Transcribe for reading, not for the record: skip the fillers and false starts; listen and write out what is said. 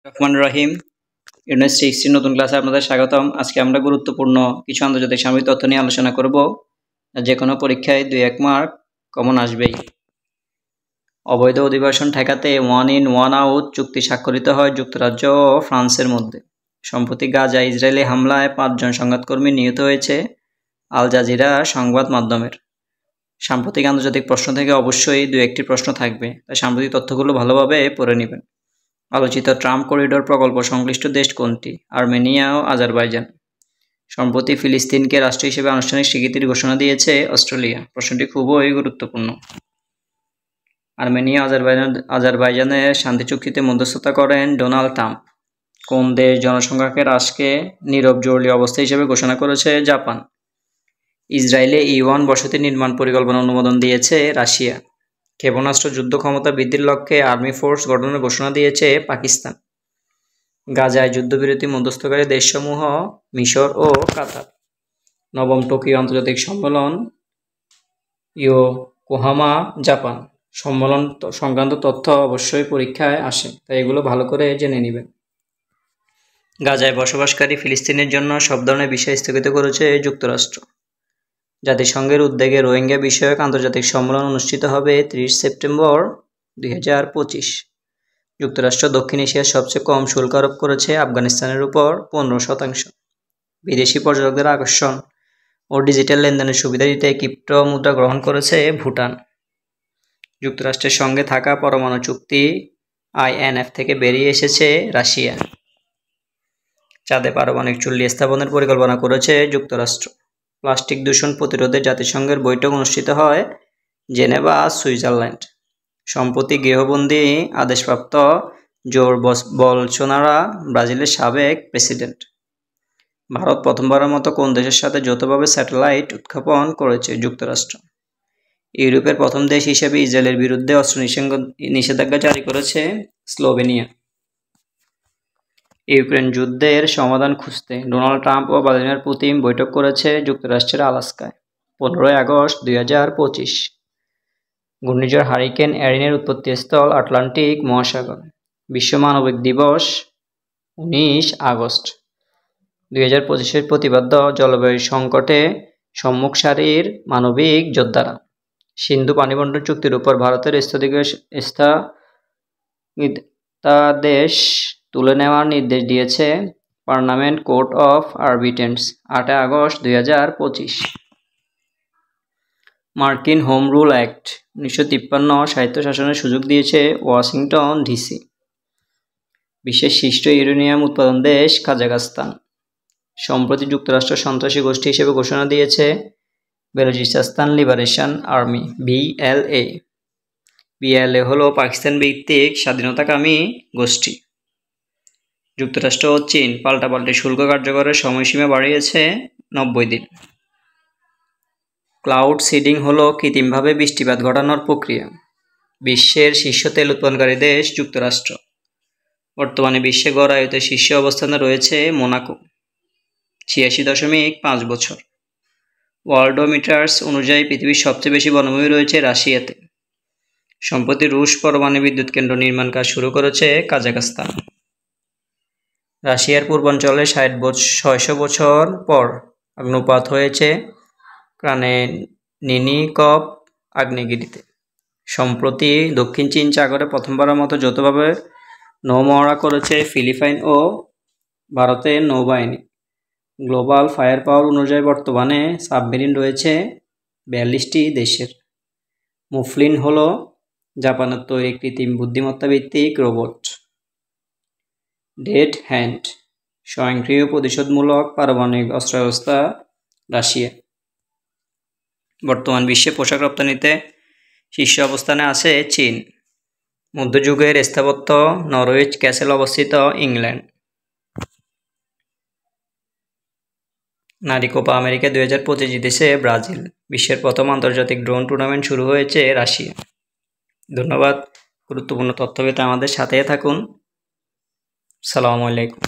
রহমান রহিম unit 6 নতুন ক্লাসে আপনাদের স্বাগতম। আজকে আমরা গুরুত্বপূর্ণ কিছু আন্তর্জাতিক সাময়িক তথ্য নিয়ে আলোচনা করব। যে কোনো পরীক্ষায় 2-1 মার্ক কমন আসবেই। অবৈধ অভিবাসন ঠেকাতে ওয়ান ইন ওয়ান আউট চুক্তি স্বাক্ষরিত হয় যুক্তরাজ্য ও ফ্রান্সের মধ্যে। সম্প্রতি গাজা ইসরায়েলি হামলায় 5 জন সংবাদকর্মী নিহত হয়েছে। আল জাজিরা সংবাদ মাধ্যমের। সাম্প্রতিক আন্তর্জাতিক প্রশ্ন থেকে অবশ্যই 2-1টি প্রশ্ন থাকবে, তাই সাম্প্রতিক তথ্যগুলো ভালোভাবে পড়ে নেবেন। আলোচিত ট্রাম্প করিডোর প্রকল্প সংশ্লিষ্ট দেশ কোনটি? আর্মেনিয়া ও আজারবাইজান। সম্প্রতি ফিলিস্তিনকে রাষ্ট্র হিসেবে আনুষ্ঠানিক স্বীকৃতির ঘোষণা দিয়েছে অস্ট্রেলিয়া। প্রশ্নটি খুবই গুরুত্বপূর্ণ। আর্মেনিয়া আজারবাইজানের শান্তি চুক্তিতে মধ্যস্থতা করেন ডোনাল্ড ট্রাম্প। কোন দেশ জনসংখ্যাকে হ্রাসকে নীরব জরুরি অবস্থা হিসেবে ঘোষণা করেছে? জাপান। ইসরায়েলে E1 বসতি নির্মাণ পরিকল্পনা অনুমোদন দিয়েছে রাশিয়া। ক্ষেপণাস্ত্র যুদ্ধ ক্ষমতা বৃদ্ধির লক্ষ্যে আর্মি ফোর্স গঠনের ঘোষণা দিয়েছে পাকিস্তান। গাজায় যুদ্ধবিরতি মধ্যস্থকারী দেশসমূহ মিশর ও কাতার। নবম টোকিও আন্তর্জাতিক সম্মেলন ইয়োকোহামা, জাপান। সম্মেলন সংক্রান্ত তথ্য অবশ্যই পরীক্ষায় আসে, তাই এগুলো ভালো করে জেনে নেবেন। গাজায় বসবাসকারী ফিলিস্তিনের জন্য সব ধরনের ভিসা স্থগিত করেছে যুক্তরাষ্ট্র। জাতিসংঘের উদ্যোগে রোহিঙ্গা বিষয়ক আন্তর্জাতিক সম্মেলন অনুষ্ঠিত হবে 30 সেপ্টেম্বর 2025। যুক্তরাষ্ট্র দক্ষিণ এশিয়ার সবচেয়ে কম শুল্ক আরোপ করেছে আফগানিস্তানের উপর 15%। বিদেশি পর্যটকদের আকর্ষণ ও ডিজিটাল লেনদেনের সুবিধা দিতে ক্রিপ্টো মুদ্রা গ্রহণ করেছে ভুটান। যুক্তরাষ্ট্রের সঙ্গে থাকা পরমাণু চুক্তি INF থেকে বেরিয়ে এসেছে রাশিয়া। চাঁদে পারমাণবিক চুল্লি স্থাপনের পরিকল্পনা করেছে যুক্তরাষ্ট্র। প্লাস্টিক দূষণ প্রতিরোধে জাতিসংঘের বৈঠক অনুষ্ঠিত হয় জেনেভা, সুইজারল্যান্ড। সম্প্রতি গৃহবন্দী আদেশপ্রাপ্ত জোর বলসোনারো ব্রাজিলের সাবেক প্রেসিডেন্ট। ভারত প্রথমবারের মতো কোন দেশের সাথে যৌথভাবে স্যাটেলাইট উৎক্ষেপণ করেছে? যুক্তরাষ্ট্র। ইউরোপের প্রথম দেশ হিসেবে ইসরায়েলের বিরুদ্ধে অস্ত্র নিষেধাজ্ঞা জারি করেছে স্লোভেনিয়া। ইউক্রেন যুদ্ধের সমাধান খুঁজতে ডোনাল্ড ট্রাম্প ও ভ্লাদিমির পুতিন বৈঠক করেছে যুক্তরাষ্ট্রের আলাস্কায় 15 আগস্ট 2025। ঘূর্ণিঝড় হারিকেন এরিনের উৎপত্তিস্থল আটলান্টিক মহাসাগর। বিশ্ব মানবিক দিবস 19 আগস্ট। 2025 প্রতিপাদ্য জলবায়ু সংকটে সম্মুখ সারির মানবিক যোদ্ধারা। সিন্ধু পানিবণ্টন চুক্তির উপর ভারতের স্থগিতাদেশ তুলে নেওয়ার নির্দেশ দিয়েছে পার্লামেন্ট কোর্ট অফ আরবিট্রেন্স 8 আগস্ট 2025। মার্কিন হোম রুল অ্যাক্ট 1953 স্বায়ত্তশাসনের সুযোগ দিয়েছে ওয়াশিংটন ডিসি। বিশ্বের শীর্ষ ইউরেনিয়াম উৎপাদন দেশ কাজাখস্তান। সম্প্রতি যুক্তরাষ্ট্র সন্ত্রাসী গোষ্ঠী হিসেবে ঘোষণা দিয়েছে Balochistan liberation army BLA। BLA হলো পাকিস্তান ভিত্তিক স্বাধীনতাকামী গোষ্ঠী। যুক্তরাষ্ট্র ও চীন পাল্টাপাল্টি শুল্ক কার্যকরের সময়সীমা বাড়িয়েছে 90 দিন। ক্লাউড সিডিং হলো কৃত্রিমভাবে বৃষ্টিপাত ঘটানোর প্রক্রিয়া। বিশ্বের শীর্ষ তেল উৎপাদনকারী দেশ যুক্তরাষ্ট্র। বর্তমানে বিশ্বে গড় আয়ুতে শীর্ষ অবস্থানে রয়েছে মোনাকো 86.5 বছর। ওয়ার্ল্ডোমিটার্স অনুযায়ী পৃথিবীর সবচেয়ে বেশি বনভূমি রয়েছে রাশিয়াতে। সম্প্রতি রুশ পরমাণু বিদ্যুৎ কেন্দ্র নির্মাণ কাজ শুরু করেছে কাজাখস্তান। রাশিয়ার পূর্বাঞ্চলে 600 বছর পর অগ্ন্যুৎপাত হয়েছে ক্রানেনিকভ আগ্নেয়গিরিতে। সম্প্রতি দক্ষিণ চীন সাগরে প্রথমবারের মতো যৌথভাবে নৌমহড়া করেছে ফিলিপাইন ও ভারতের নৌবাহিনী। গ্লোবাল ফায়ার পাওয়ার অনুযায়ী বর্তমানে সাবমেরিন রয়েছে 42টি দেশের। মুফলিন হল জাপানের তৈরি কৃত্রিম বুদ্ধিমত্তা ভিত্তিক রোবট। ডেড হ্যান্ড স্বয়ংক্রিয় প্রতিশোধমূলক পারমাণবিক অস্ত্র ব্যবস্থা রাশিয়া। বর্তমান বিশ্বে পোশাক রপ্তানিতে শীর্ষ অবস্থানে আছে চীন। মধ্যযুগের স্থাপত্য নরউইচ ক্যাসেল অবস্থিত ইংল্যান্ড। নারী কোপা আমেরিকা 2025 জিতেছে ব্রাজিল। বিশ্বের প্রথম আন্তর্জাতিক ড্রোন টুর্নামেন্ট শুরু হয়েছে রাশিয়া। ধন্যবাদ। গুরুত্বপূর্ণ তথ্য পেতে আমাদের সাথে থাকুন। আসসালামু আলাইকুম।